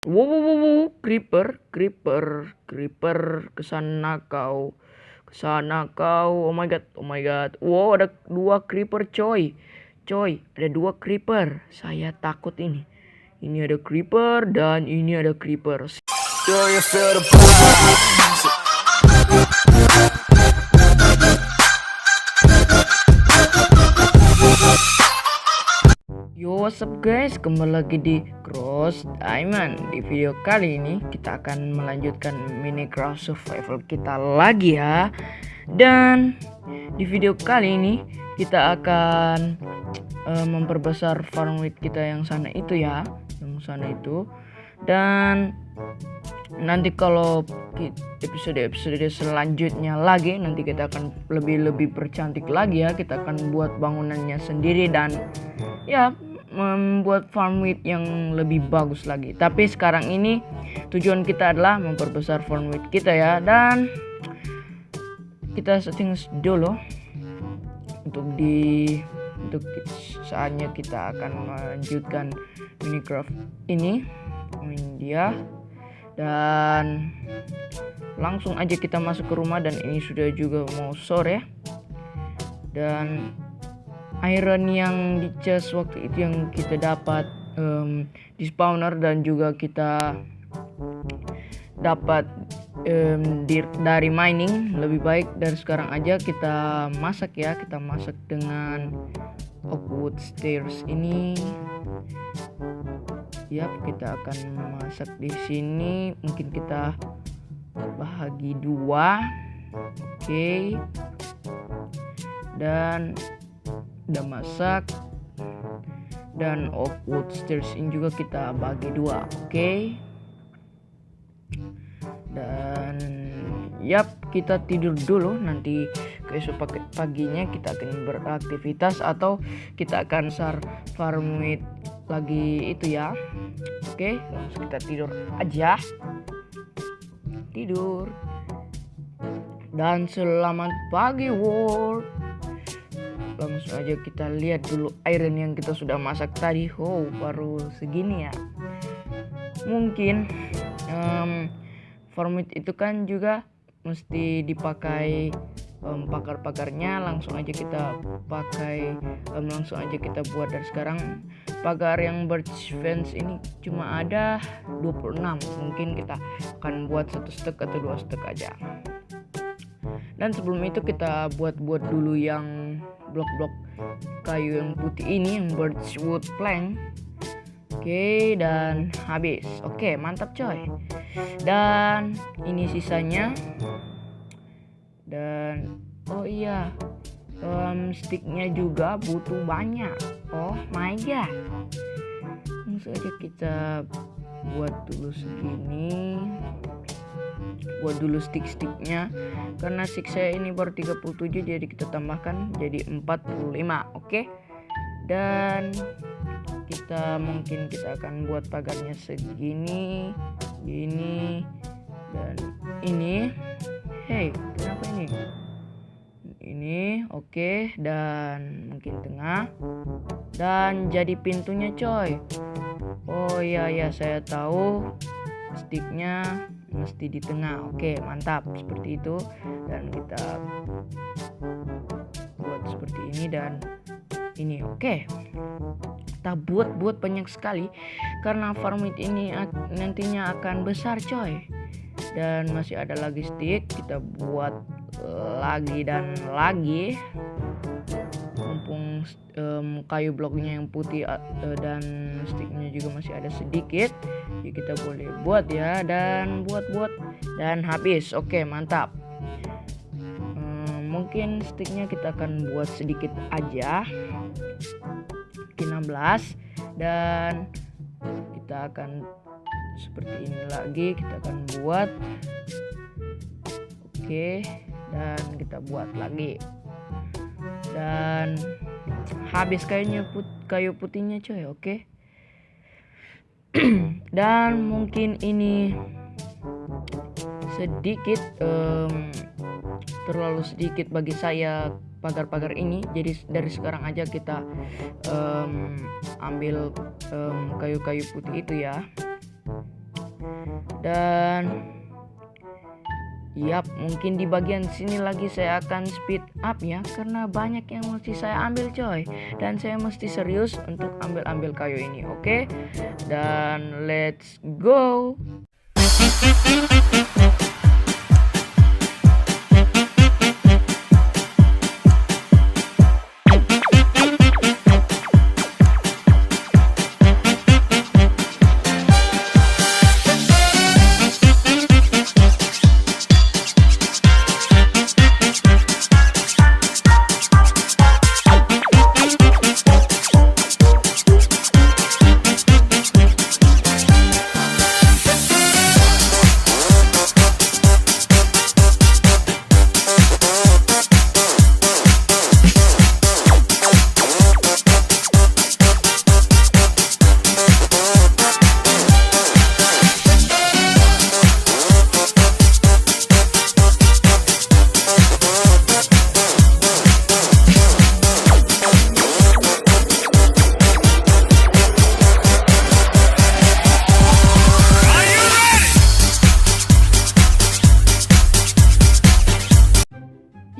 Wow, wow, wow, wow. Creeper, creeper, creeper, kesana kau, kesana kau. Oh my god, oh my god. Wow, ada dua creeper, coy. Coy, ada dua creeper. Saya takut ini. Ini ada creeper dan ini ada creeper. Do you feel the vibes? Yo, what's up guys, kembali lagi di Cross Diamond. Di video kali ini kita akan melanjutkan Minecraft survival kita lagi ya. Dan di video kali ini kita akan memperbesar farm with kita yang sana itu ya, yang sana itu. Dan nanti kalau episode selanjutnya lagi, nanti kita akan lebih percantik lagi ya. Kita akan buat bangunannya sendiri dan ya membuat farm with yang lebih bagus lagi. Tapi sekarang ini tujuan kita adalah memperbesar farm with kita ya. Dan kita setting dulu untuk saatnya kita akan melanjutkan Minecraft ini dia. Dan langsung aja kita masuk ke rumah, dan ini sudah juga mau sore. Dan iron yang di chest waktu itu yang kita dapat di spawner, dan juga kita dapat dari mining, lebih baik dari sekarang aja kita masak ya. Kita masak dengan oakwood stairs ini. Yap, kita akan masak di sini. Mungkin kita bahagi dua. Oke. Dan udah masak, dan oakwood stairs ini juga kita bagi dua. Oke. Dan yap, kita tidur dulu. Nanti keesok paginya kita akan beraktivitas, atau kita akan farm with lagi itu ya. Oke, langsung kita tidur aja. Tidur. Dan selamat pagi world. Langsung aja kita lihat dulu iron yang kita sudah masak tadi. Oh, baru segini ya. Mungkin farm itu kan juga mesti dipakai pagar-pagarnya. Langsung aja kita pakai, langsung aja kita buat dari sekarang. Pagar yang birch fence ini cuma ada 26. Mungkin kita akan buat 1 stek atau 2 stek aja. Dan sebelum itu kita buat dulu yang blok-blok kayu yang putih ini, yang birchwood plank. Oke, dan habis. Oke, mantap coy. Dan ini sisanya. Dan oh iya, sticknya juga butuh banyak. Oh my god. Langsung aja kita buat dulu segini. Buat dulu stick-sticknya, karena stick saya ini baru 37, jadi kita tambahkan jadi 45. Oke. Dan kita akan buat pagarnya segini, gini, dan ini. Hey, kenapa ini? Ini oke. Dan mungkin tengah, dan jadi pintunya coy. Oh iya ya, saya tahu sticknya mesti di tengah. Oke, mantap, seperti itu. Dan kita buat seperti ini dan ini. Oke, kita buat banyak sekali, karena farm ini nantinya akan besar coy. Dan masih ada lagi stick, kita buat lagi dan lagi. Mumpung kayu bloknya yang putih dan sticknya juga masih ada sedikit, jadi kita boleh buat ya. Dan buat dan habis. Oke, mantap. Mungkin sticknya kita akan buat sedikit aja, mungkin 16. Dan kita akan seperti ini lagi, kita akan buat. Oke, dan kita buat lagi. Dan habis kayu putihnya coy. Oke. Dan mungkin ini sedikit terlalu sedikit bagi saya pagar-pagar ini, jadi dari sekarang aja kita ambil kayu-kayu putih itu ya. Dan yap, mungkin di bagian sini lagi saya akan speed up ya, karena banyak yang mesti saya ambil coy, dan saya mesti serius untuk ambil kayu ini. Oke, dan let's go.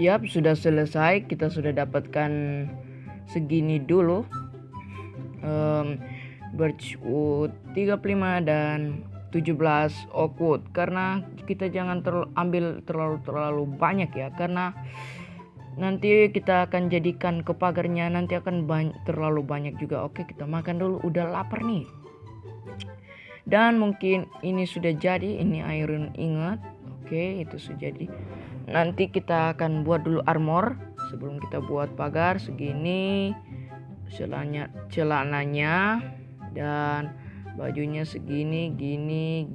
Yap, sudah selesai. Kita sudah dapatkan segini dulu. Birchwood 35 dan 17 oakwood, karena kita jangan ambil terlalu banyak ya, karena nanti kita akan jadikan ke pagarnya, nanti akan terlalu banyak juga. Oke, kita makan dulu, udah lapar nih. Dan mungkin ini sudah jadi, ini iron ingot. Oke, itu sudah jadi. Nanti kita akan buat dulu armor sebelum kita buat pagar. Segini celananya dan bajunya segini, gini.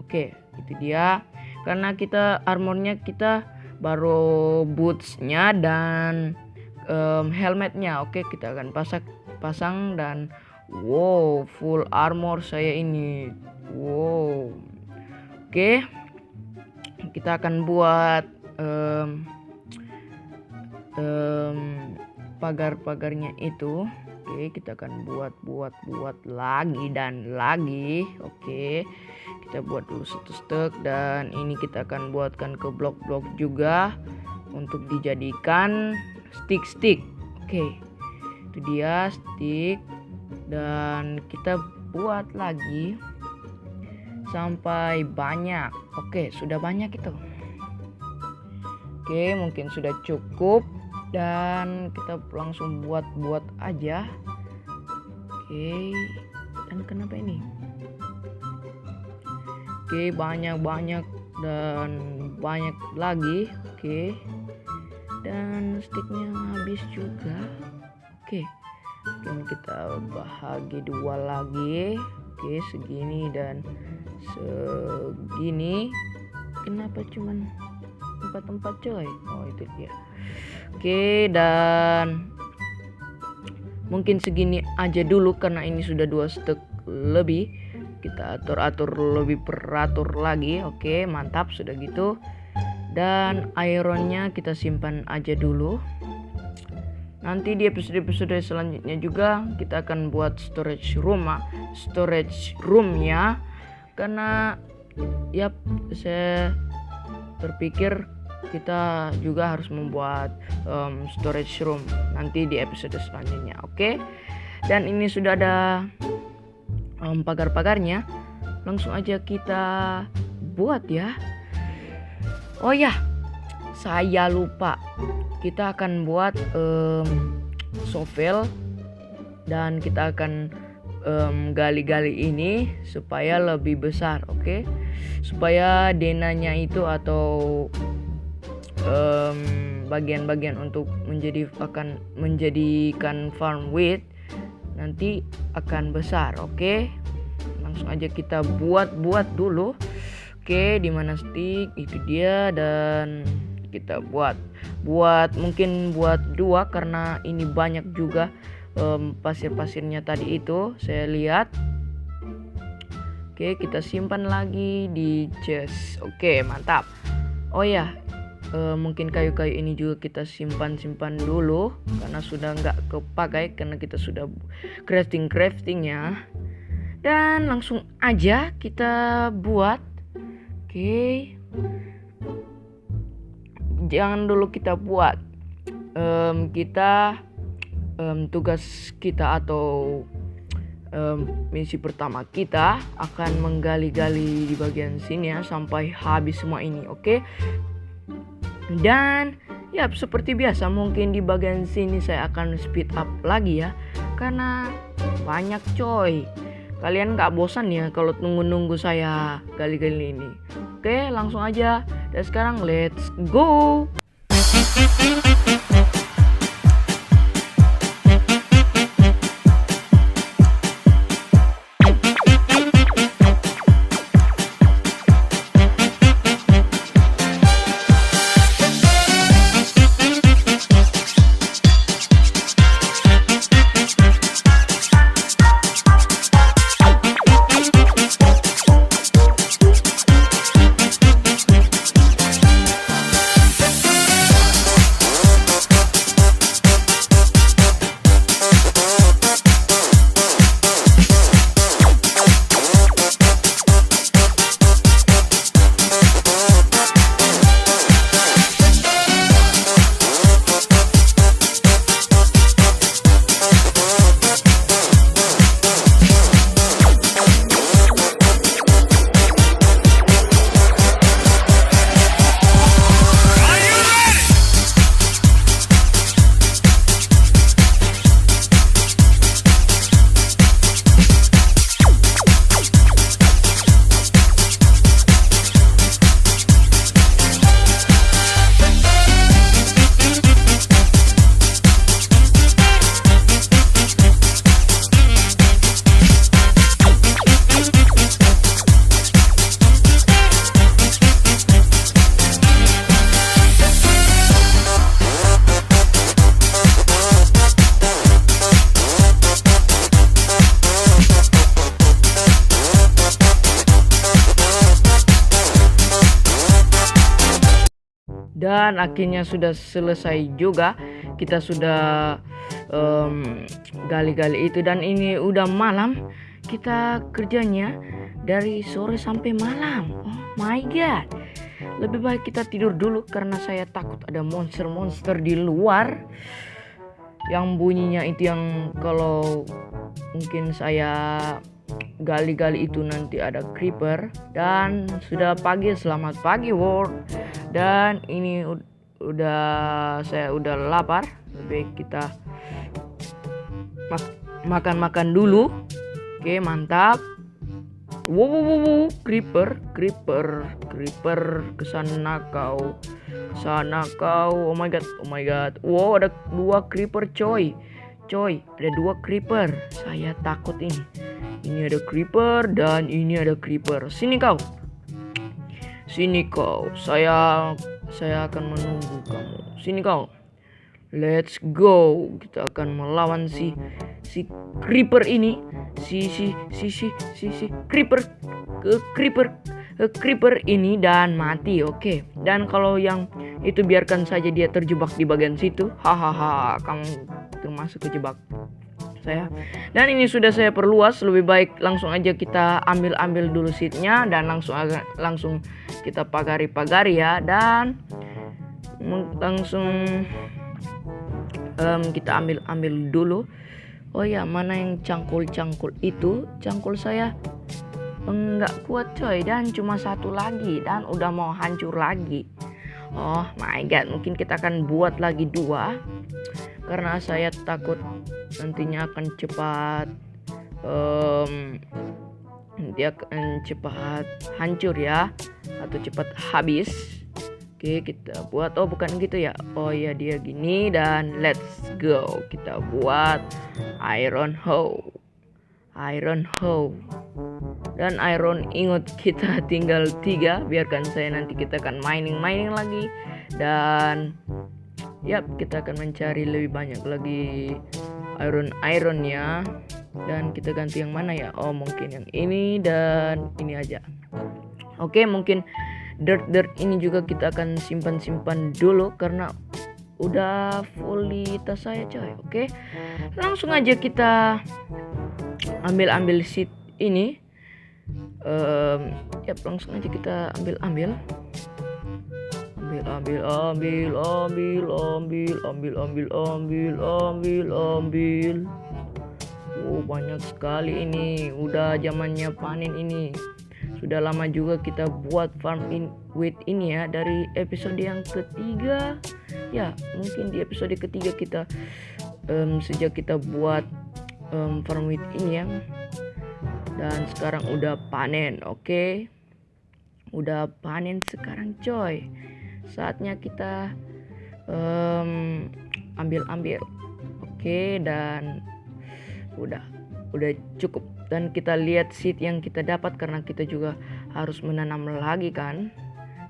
Oke, itu dia. Karena kita armornya kita baru bootsnya dan helmetnya. Oke, kita akan pasang dan wow, full armor saya ini. Wow. Oke, kita akan buat pagar-pagarnya itu. Oke, kita akan buat lagi dan lagi. Oke, kita buat dulu satu stek, dan ini kita akan buatkan ke blok-blok juga untuk dijadikan stick. Oke, itu dia stick, dan kita buat lagi sampai banyak. Oke, sudah banyak itu. Oke, mungkin sudah cukup, dan kita langsung buat aja. Oke, dan kenapa ini? Oke, banyak dan banyak lagi. Oke, dan sticknya habis juga. Oke, mungkin kita bahagi dua lagi. Oke, segini dan segini. Kenapa cuman tempat coy? Oh, itu dia. Oke, dan mungkin segini aja dulu karena ini sudah 2 stek lebih. Kita atur lebih beratur lagi. Oke, mantap, sudah gitu. Dan ironnya kita simpan aja dulu. Nanti di episode selanjutnya juga kita akan buat storage roomnya, karena yap, saya terpikir kita juga harus membuat storage room nanti di episode selanjutnya. Oke, dan ini sudah ada pagar-pagarnya, langsung aja kita buat ya. Oh ya, saya lupa, kita akan buat shovel, dan kita akan gali-gali ini supaya lebih besar. Oke, supaya denanya itu atau bagian-bagian untuk menjadikan farm wheat nanti akan besar. Oke, langsung aja kita buat dulu. Oke, di mana stick itu dia, dan kita buat mungkin buat 2 karena ini banyak juga pasir-pasirnya tadi itu saya lihat. Oke, kita simpan lagi di chest. Oke, mantap. Oh ya, mungkin kayu-kayu ini juga kita simpan dulu karena sudah nggak kepakai, karena kita sudah crafting ya. Dan langsung aja kita buat Oke. Jangan dulu kita buat. Tugas kita atau misi pertama kita akan menggali-gali di bagian sini ya sampai habis semua ini, oke? Dan ya seperti biasa mungkin di bagian sini saya akan speed up lagi ya karena banyak coy. Kalian gak bosan ya kalau nunggu-nunggu saya gali-gali ini? Oke, langsung aja. Dan sekarang let's go. Dan akhirnya sudah selesai juga. Kita sudah gali-gali itu dan ini udah malam. Kita kerjanya dari sore sampai malam. Oh my god. Lebih baik kita tidur dulu karena saya takut ada monster-monster di luar. Yang bunyinya itu yang kalau mungkin saya gali-gali itu nanti ada creeper. Dan sudah pagi, selamat pagi world. Dan ini saya udah lapar. Lebih kita makan dulu. Oke, mantap. Wow, creeper, kesana kau. Oh my god. Wow, ada 2 creeper coy, ada 2 creeper. Saya takut ini. Ini ada creeper dan ini ada creeper. Sini kau. Saya akan menunggu kamu. Sini kau. Let's go. Kita akan melawan si creeper ini. Si creeper ini dan mati. Oke. Dan kalau yang itu biarkan saja dia terjebak di bagian situ. Hahaha, kamu termasuk kejebak saya. Dan ini sudah saya perluas. Lebih baik langsung aja kita ambil dulu seatnya dan langsung kita pagari ya. Dan langsung kita ambil dulu. Oh ya, mana yang cangkul itu? Cangkul saya enggak kuat coy, dan cuma 1 lagi dan udah mau hancur lagi. Oh my god, mungkin kita akan buat lagi 2 karena saya takut nantinya akan cepat dia akan cepat hancur ya, atau cepat habis. Oke, kita buat, oh bukan gitu ya, oh ya dia gini. Dan let's go, kita buat iron hoe dan iron ingot. Kita tinggal 3, biarkan saya, nanti kita akan mining lagi. Dan yap, kita akan mencari lebih banyak lagi iron ya. Dan kita ganti yang mana ya? Oh mungkin yang ini dan ini aja. Oke, mungkin dirt ini juga kita akan simpan dulu karena udah full di tas saya coy. Oke, langsung aja kita ambil seat ini. Ya langsung aja kita ambil. Oh, banyak sekali ini. Udah zamannya panen ini. Sudah lama juga kita buat farm wheat ini ya, dari episode yang ketiga. Ya, mungkin di episode ketiga kita sejak kita buat farm wheat ini ya. Dan sekarang udah panen, oke? Udah panen sekarang coy. Saatnya kita ambil. Oke, dan udah cukup. Dan kita lihat seed yang kita dapat, karena kita juga harus menanam lagi kan.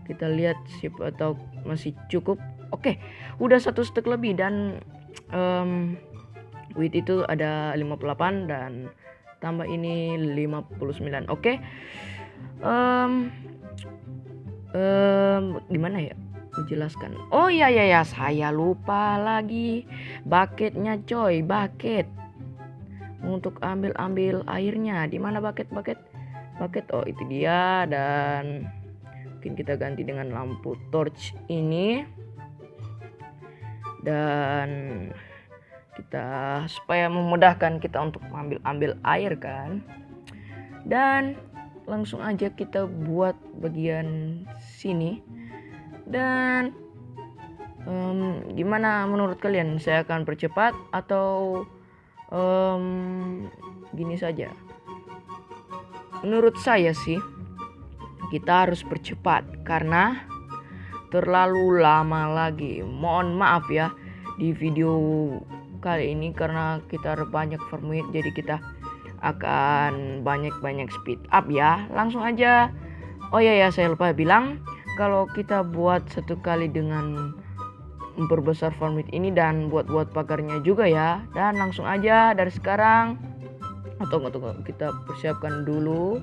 Kita lihat seed atau masih cukup. Oke, udah 1 stek lebih. Dan wheat itu ada 58 dan tambah ini 59. Oke. Gimana ya menjelaskan? Oh ya, saya lupa lagi. Bucketnya coy, bucket untuk ambil airnya. Di mana bucket? Oh, itu dia. Dan mungkin kita ganti dengan lampu torch ini. Dan kita supaya memudahkan kita untuk ambil air kan. Dan langsung aja kita buat bagian sini. Dan gimana menurut kalian? Saya akan percepat atau gini saja? Menurut saya sih kita harus percepat, karena terlalu lama lagi. Mohon maaf ya di video kali ini, karena kita banyak farm wheat, jadi kita akan banyak speed up ya. Langsung aja. Oh ya, saya lupa bilang, kalau kita buat 1 kali dengan memperbesar farm wheat ini dan buat pagarnya juga ya. Dan langsung aja dari sekarang. Tunggu, kita persiapkan dulu.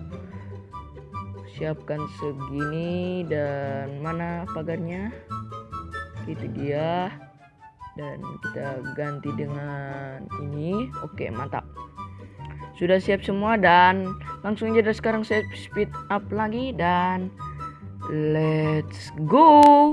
Siapkan segini. Dan mana pagarnya? Itu dia. Dan kita ganti dengan ini. Oke, mantap. Sudah siap semua, dan langsung aja dari sekarang saya speed up lagi, dan let's go.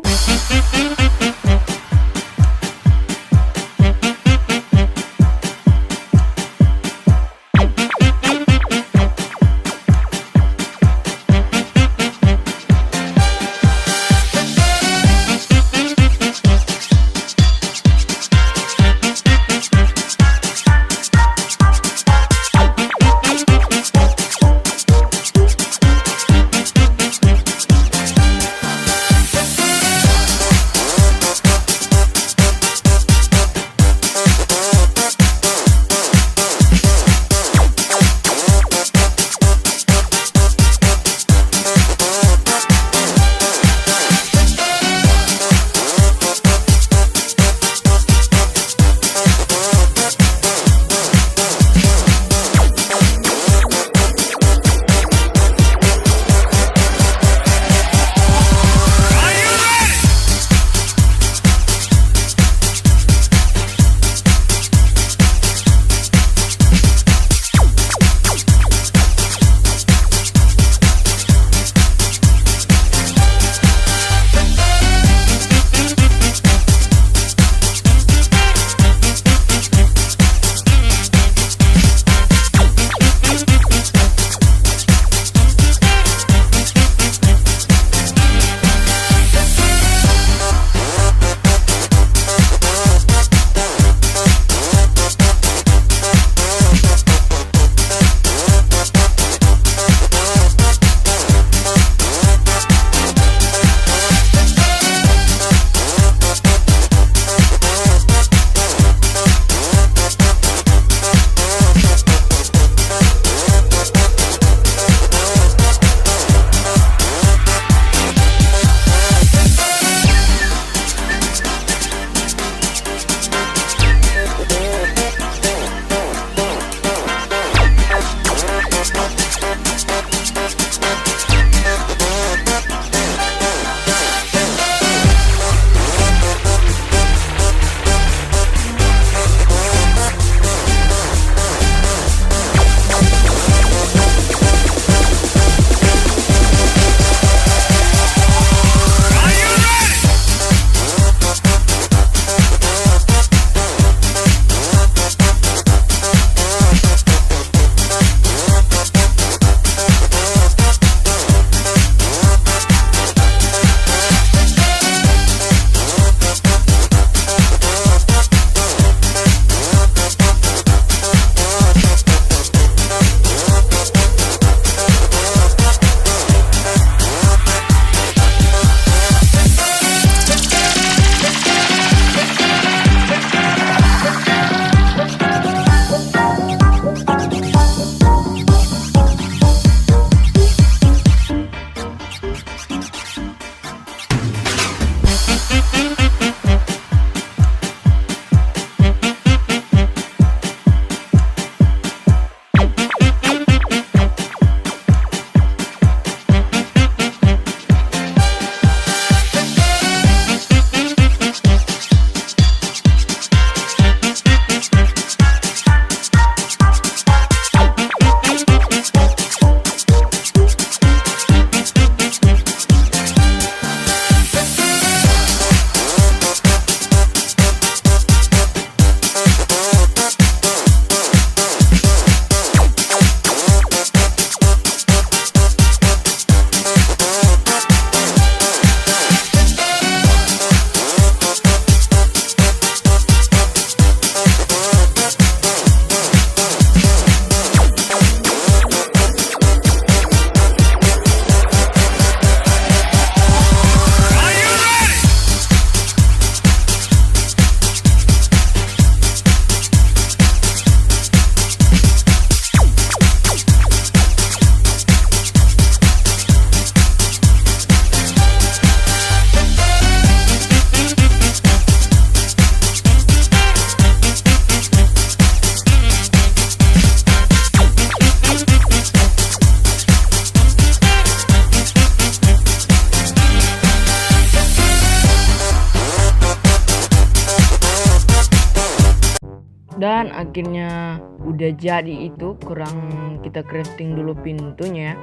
Dan akhirnya udah jadi itu, kurang kita crafting dulu pintunya.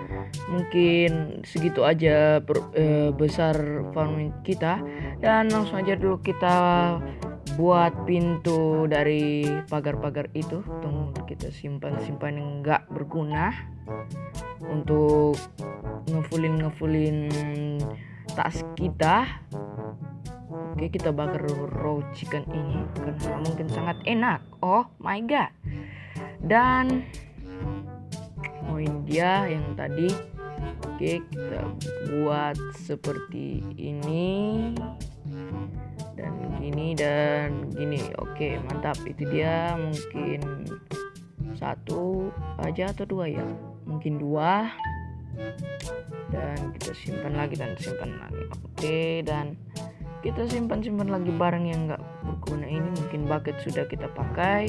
Mungkin segitu aja besar farming kita. Dan langsung aja dulu kita buat pintu dari pagar-pagar itu. Tunggu kita simpan-simpan yang nggak berguna untuk ngefullin tas kita. Oke, kita bakar raw chicken ini karena mungkin sangat enak. Oh my god. Dan ini dia yang tadi. Oke, kita buat seperti ini dan gini. Oke, mantap. Itu dia. Mungkin satu aja atau dua ya, mungkin dua. Dan kita simpan lagi. Oke, dan kita simpan lagi barang yang nggak berguna ini. Mungkin bucket sudah kita pakai,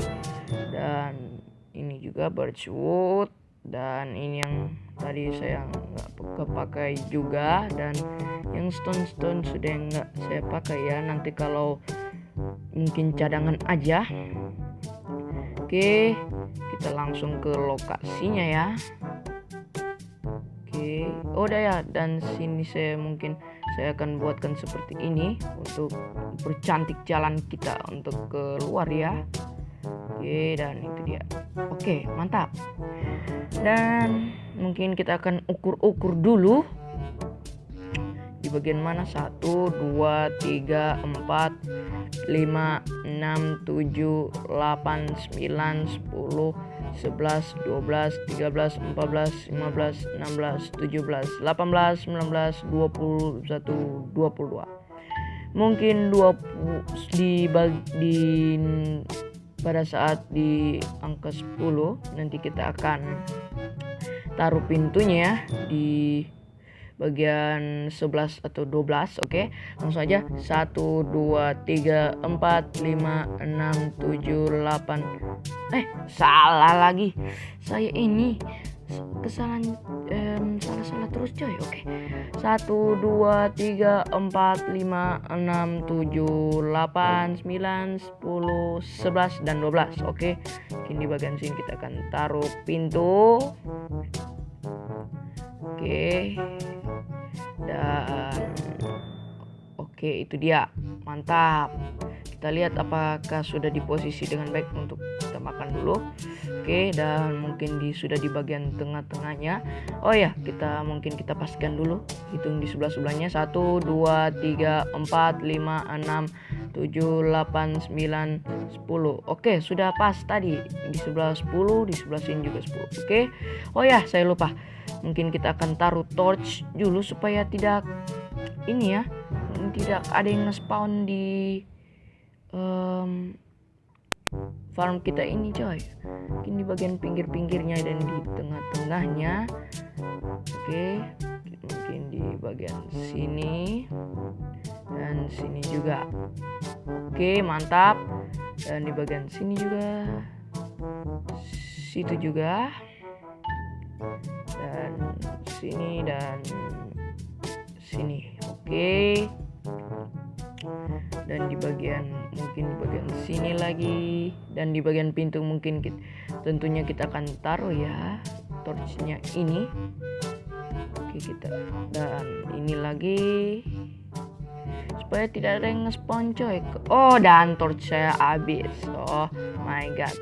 dan ini juga birchwood, dan ini yang tadi saya nggak pakai juga, dan yang stone sudah nggak saya pakai ya, nanti kalau mungkin cadangan aja. Oke, kita langsung ke lokasinya ya. Oke, udah ya. Dan sini saya akan buatkan seperti ini untuk bercantik jalan kita untuk keluar ya. Oke, dan itu dia. Oke, mantap. Dan mungkin kita akan ukur dulu di bagian mana. 1, 2, 3, 4, 5, 6, 7, 8, 9, 10, 11, 12, 13, 14, 15, 16, 17, 18, 19, 20, 21, 22. Mungkin 20 pada saat di angka 10 nanti kita akan taruh pintunya ya di bagian 11 atau 12. Oke, langsung aja. 1, 2, 3, 4, 5, 6, 7, 8. Salah lagi. Saya ini kesalahan, salah terus coy. Oke. 1, 2, 3, 4, 5, 6, 7, 8, 9, 10, 11 dan 12. Oke. Ini di bagian sini kita akan taruh pintu. Oke. Dan oke, itu dia. Mantap. Kita lihat apakah sudah di posisi dengan baik untuk kita makan dulu. Oke, dan mungkin sudah di bagian tengah-tengahnya. Oh ya, kita pastikan dulu. Hitung di sebelahnya. 1, 2, 3, 4, 5, 6, 7, 8, 9, 10. Oke, sudah pas tadi. Di sebelah 10, di sebelah sini juga 10. Oke. Oh ya, saya lupa. Mungkin kita akan taruh torch dulu supaya tidak ada yang nge-spawn di farm kita ini coy. Mungkin di bagian pinggir-pinggirnya dan di tengah-tengahnya. Oke, mungkin di bagian sini dan sini juga. Oke, mantap. Dan di bagian sini juga, situ juga, dan sini dan sini. Oke. Dan di bagian sini lagi, dan di bagian pintu mungkin tentunya kita akan taruh ya torchnya ini. Oke, dan ini lagi supaya tidak ada yang nge-spawn coy. Oh, dan torch saya habis. Oh my god.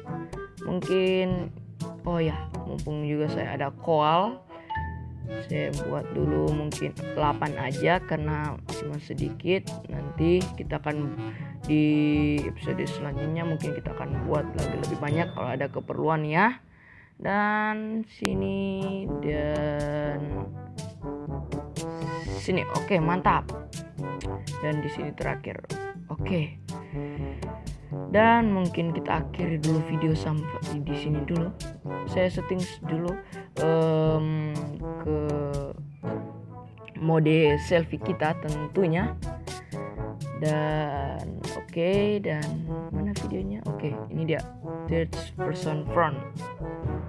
Mungkin mumpung juga saya ada coal, saya buat dulu mungkin 8 aja karena cuma sedikit. Nanti kita akan di episode selanjutnya mungkin kita akan buat lagi lebih banyak kalau ada keperluan ya. Dan sini dan sini. Oke, mantap. Dan di sini terakhir. Oke. Dan mungkin kita akhiri dulu video sampai di sini dulu. Saya setting dulu ke mode selfie kita tentunya. Dan dan mana videonya? Oke, ini dia, third person front.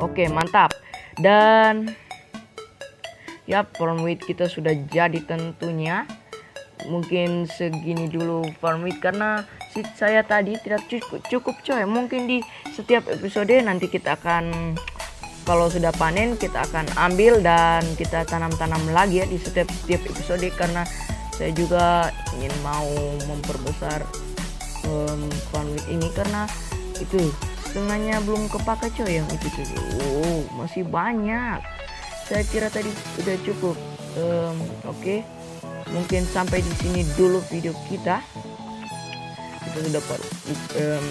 Oke, mantap. Dan farm width kita sudah jadi tentunya. Mungkin segini dulu farm width karena seed saya tadi tidak cukup coy. Mungkin di setiap episode nanti kita akan, kalau sudah panen kita akan ambil dan kita tanam lagi ya di setiap episode, karena saya juga ingin mau memperbesar conwit ini, karena itu setengahnya belum kepakai coy yang itu tuh. Masih banyak. Saya kira tadi udah cukup. Oke. Mungkin sampai di sini dulu video kita. Kita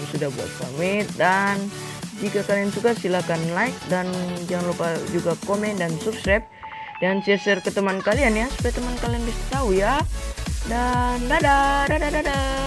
sudah buat summit, dan jika kalian suka silahkan like dan jangan lupa juga komen dan subscribe dan share ke teman kalian ya, supaya teman kalian bisa tahu ya. Dan dadah.